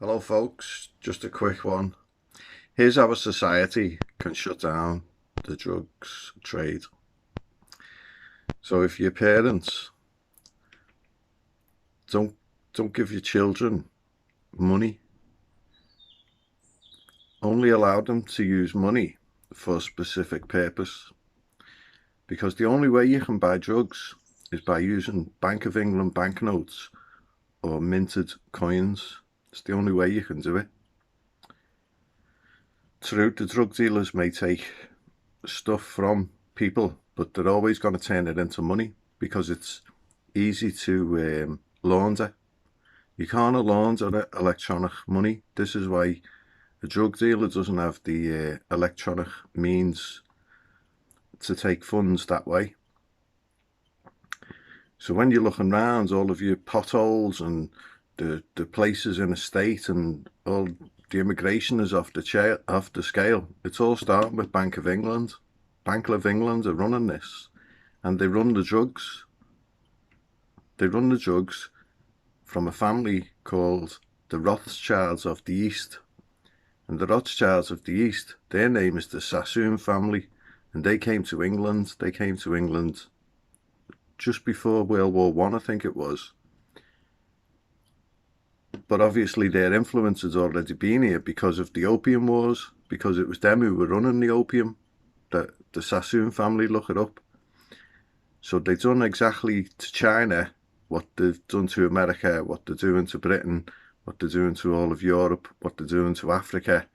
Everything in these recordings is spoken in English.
Hello folks, just a quick one. Here's how a society can shut down the drugs trade. So if your parents don't give your children money, only allow them to use money for a specific purpose. Because the only way you can buy drugs is by using Bank of England banknotes or minted coins. It's the only way you can do it. True, the drug dealers may take stuff from people, but they're always going to turn it into money because it's easy to launder. You can't launder electronic money. This is why a drug dealer doesn't have the electronic means to take funds that way. So when you're looking around, all of your potholes and the places in a state and all the immigration is off the scale. It's all starting with Bank of England. Bank of England are running this, and they run the drugs. They run the drugs from a family called the Rothschilds of the East. And the Rothschilds of the East, their name is the Sassoon family, and they came to England. They came to England just before World War I think it was. But obviously their influence has already been here because of the Opium Wars, because it was them who were running the opium. The Sassoon family, look it up. So they've done exactly to China what they've done to America, what they're doing to Britain, what they're doing to all of Europe, what they're doing to Africa,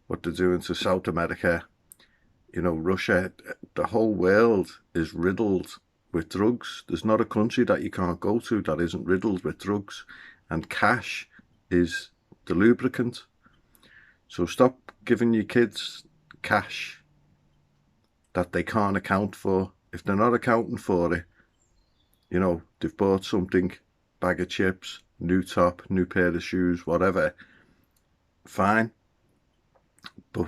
what they're doing to South America, you know, Russia. The whole world is riddled with drugs. There's not a country that you can't go to that isn't riddled with drugs. And cash is the lubricant. So stop giving your kids cash that they can't account for. If they're not accounting for it, you know, they've bought something, bag of chips, new top, new pair of shoes, whatever, fine. But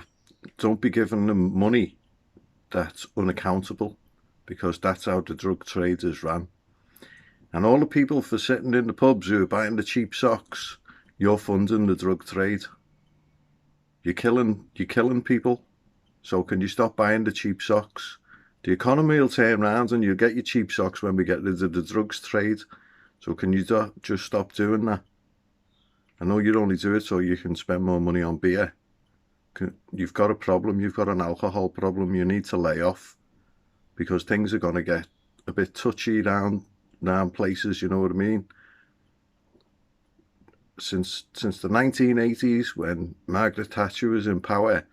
don't be giving them money that's unaccountable, because that's how the drug trade is ran. And all the people for sitting in the pubs who are buying the cheap socks, you're funding the drug trade. You're killing people. So can you stop buying the cheap socks? The economy will turn around and you'll get your cheap socks when we get rid of the drugs trade. So can you just stop doing that? I know you only do it so you can spend more money on beer. You've got a problem. You've got an alcohol problem. You need to lay off, because things are going to get a bit touchy down places, you know what I mean? Since the 1980s, when Margaret Thatcher was in power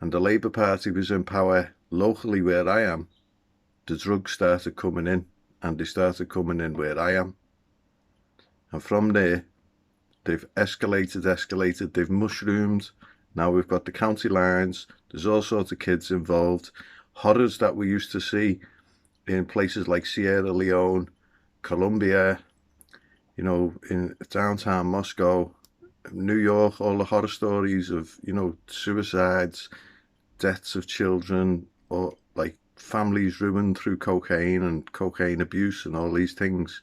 and the Labour Party was in power locally where I am, the drugs started coming in, and they started coming in where I am. And from there, they've escalated, they've mushroomed. Now we've got the county lines, there's all sorts of kids involved. Horrors that we used to see in places like Sierra Leone, Colombia, you know, in downtown Moscow, New York, all the horror stories of, you know, suicides, deaths of children, or like families ruined through cocaine and cocaine abuse and all these things.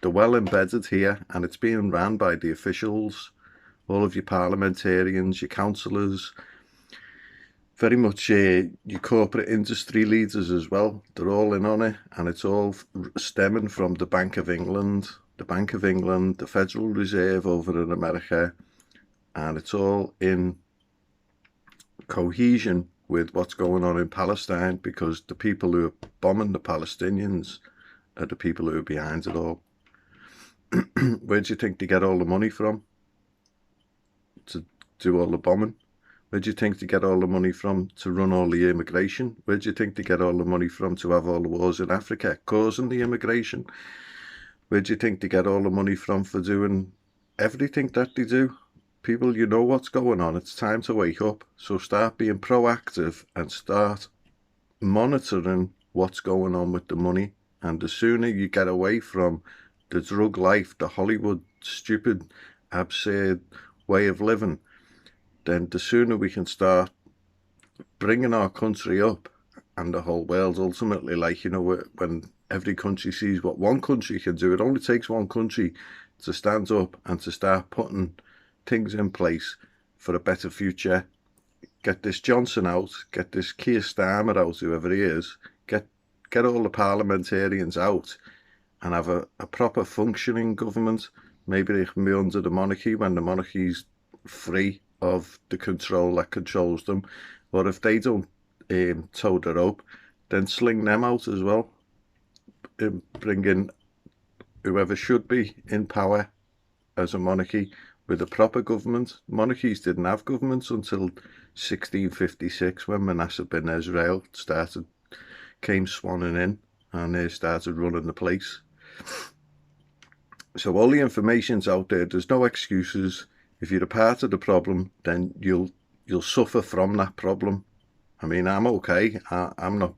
They're well embedded here, and it's being ran by the officials, all of your parliamentarians, your councillors, very much your corporate industry leaders as well. They're all in on it, and it's all stemming from the Bank of England, the Federal Reserve over in America, and it's all in cohesion with what's going on in Palestine, because the people who are bombing the Palestinians are the people who are behind it all. Where do you think they get all the money from to do all the bombing? Where do you think they get all the money from to run all the immigration? Where do you think they get all the money from to have all the wars in Africa causing the immigration? Where do you think they get all the money from for doing everything that they do? People, you know what's going on. It's time to wake up. So start being proactive and start monitoring what's going on with the money. And the sooner you get away from the drug life, the Hollywood stupid, absurd way of living, then the sooner we can start bringing our country up, and the whole world ultimately. Like, you know, when every country sees what one country can do, it only takes one country to stand up and to start putting things in place for a better future. Get this Johnson out, get this Keir Starmer out, whoever he is, get all the parliamentarians out and have a proper functioning government. Maybe they can be under the monarchy when the monarchy's free of the control that controls them. Or if they don't toe the rope, then sling them out as well. Bring in whoever should be in power as a monarchy with a proper government. Monarchies didn't have governments until 1656 when Manasseh ben Israel came swanning in and they started running the place. So all the information's out there. There's no excuses. If you're a part of the problem, then you'll suffer from that problem. I mean, I'm okay. I'm not.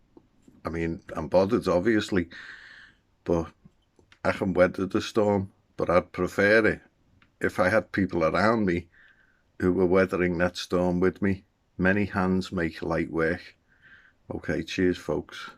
I mean, I'm bothered, obviously, but I can weather the storm. But I'd prefer it if I had people around me who were weathering that storm with me. Many hands make light work. Okay, cheers, folks.